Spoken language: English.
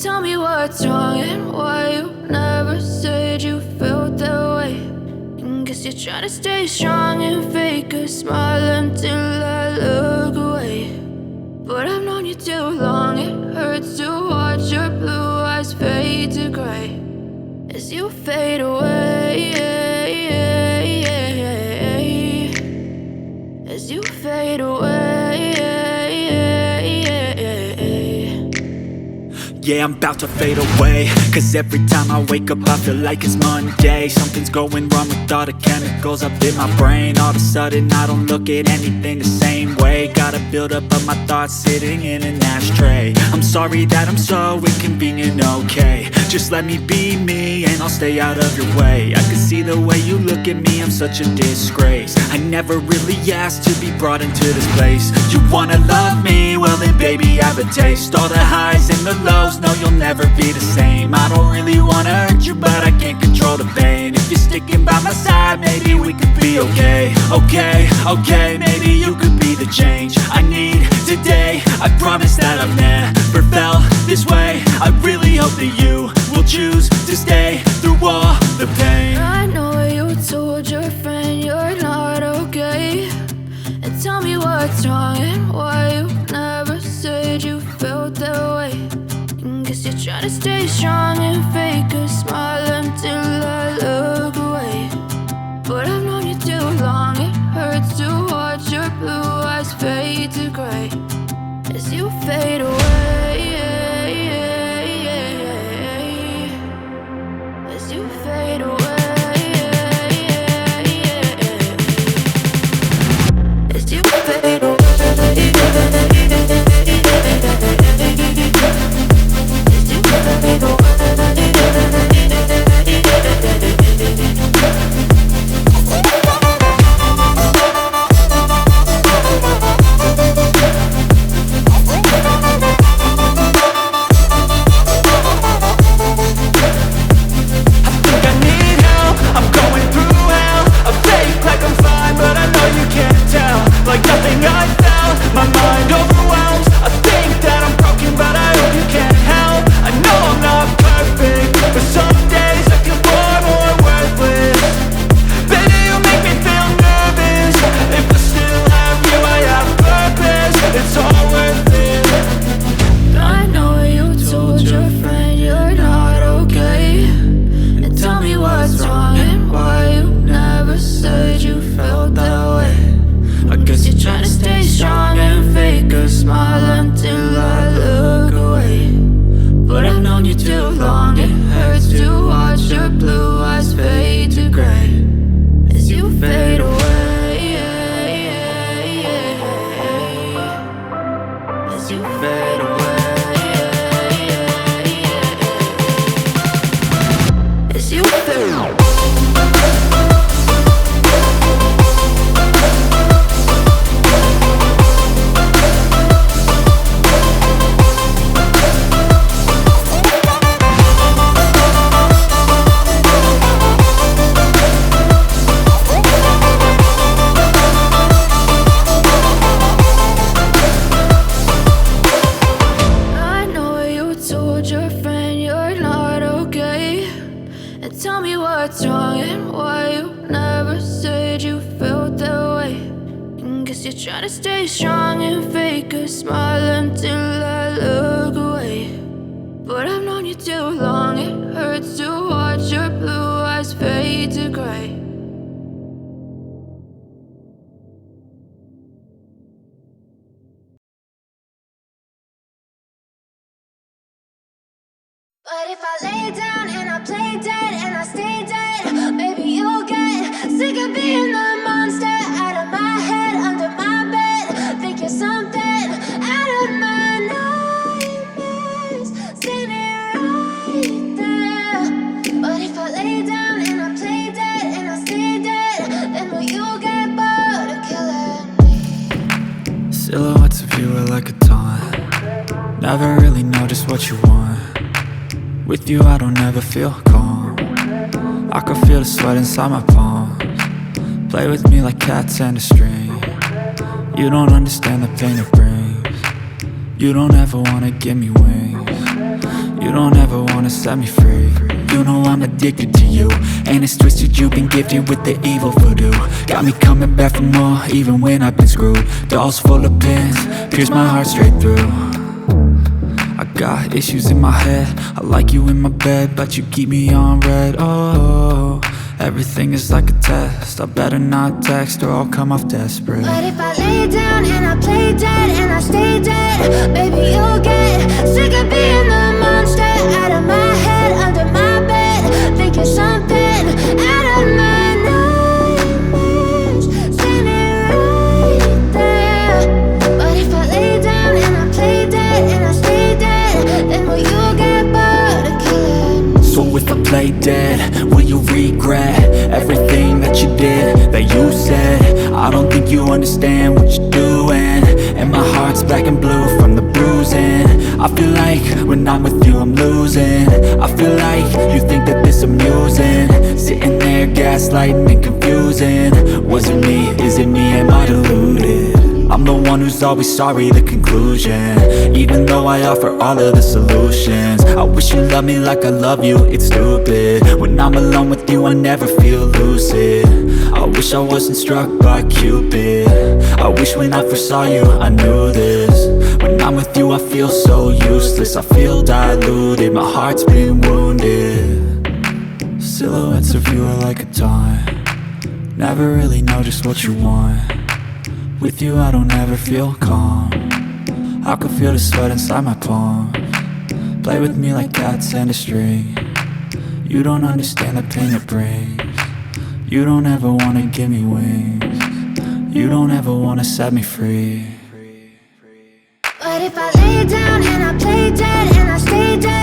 Tell me what's wrong and why you never said you felt that way. And guess you're trying to stay strong and fake a smile until I look away. But I've known you too long, it hurts to watch your blue eyes fade to gray as you fade away, as you fade away. Yeah, I'm about to fade away, cause every time I wake up I feel like it's Monday. Something's going wrong with all the chemicals up in my brain. All of a sudden I don't look at anything the same way. Gotta build up of my thoughts sitting in an ashtray. I'm sorry that I'm so inconvenient, okay. Just let me be me and I'll stay out of your way. I can see the way you look at me, I'm such a disgrace. I never really asked to be brought into this place. You wanna love me? Well then baby have a taste. All the highs and the lows, no, you'll never be the same. I don't really wanna hurt you, but I can't control the pain. If you're sticking by my side, maybe we could be okay. Okay, maybe you could be the change I need today. I promise that I've never felt this way. I really hope that you will choose to stay through all the pain. I know you told your friend you're not okay. And tell me what's wrong and why you never said you felt that way. Guess you're trying to stay strong and fake a smile until I look away. But I've known you too long, it hurts to watch your blue eyes fade to gray as you fade away, as you fade away, as you fade away. But if I lay down and I play dead and I stay dead, maybe you'll get sick of being the monster out of my head, under my bed. Think you're something out of my nightmares, standing right there. But if I lay down and I play dead and I stay dead, then will you get bored of killing me? Silhouettes of you are like a taunt. Never really know just what you want. With you I don't ever feel calm. I can feel the sweat inside my palms. Play with me like cats and a string. You don't understand the pain it brings. You don't ever wanna give me wings. You don't ever wanna set me free. You know I'm addicted to you, and it's twisted, you've been gifted with the evil voodoo. Got me coming back for more, even when I've been screwed. Dolls full of pins, pierce my heart straight through. I got issues in my head, I like you in my bed, but you keep me on red. Oh, everything is like a test, I better not text or I'll come off desperate. But if I lay down and I play dead and I stay dead, baby, you'll get sick of being the monster out of my head, under my bed. Think you're something out of my nightmares, standing right there. But if I lay down and I play dead and I stay dead, then will you get bored of killing? So if I play dead, will you regret everything that you did, that you said? I don't think you understand what you're doing, and my heart's black and blue from the bruising. I feel like when I'm with you I'm losing. I feel like you think that this amusing, sitting there gaslighting and confusing. Was it me? Is it me? Am I deluded? I'm the one who's always sorry, the conclusion, even though I offer all of the solutions. I wish you loved me like I love you, it's stupid. When I'm alone with you I never feel lucid. I wish I wasn't struck by Cupid. I wish when I first saw you I knew this. When I'm with you I feel so useless, I feel diluted, my heart's been wounded. Silhouettes of you are like a taunt, never really know just what you want. With you I don't ever feel calm, I can feel the sweat inside my palms. Play with me like cats and a string, you don't understand the pain it brings. You don't ever wanna give me wings, you don't ever wanna set me free. But if I lay down and I play dead and I stay dead,